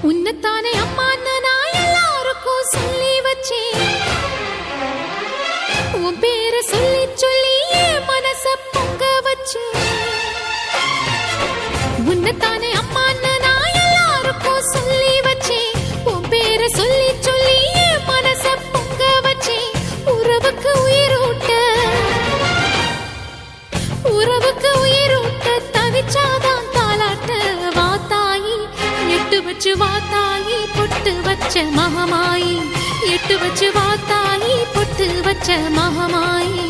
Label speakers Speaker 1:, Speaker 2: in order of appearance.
Speaker 1: உன்னத்தானே அம்மான்னு நான் எல்லாருக்கும் சொல்லி வச்சேன். உன் பேரை சொல்லி சொல்லி என் மனச பொங்க வச்சேன். உன்னத்தானே அம்மான்னு நான் எல்லாருக்கும் சொல்லி வச்சேன். உன் பேரை சொல்லி சொல்லி என் மனச பொங்க வச்சேன். உறவுக்கு உயிரூட்ட தவிச்சாதான் தாலாட்ட வாத்தாயி எட்டு வச்சு வாத்தாயி பொட்டு வச்ச மகமாயி எட்டு வச்சு வாத்தாயி பொட்டு வச்ச மகமாயி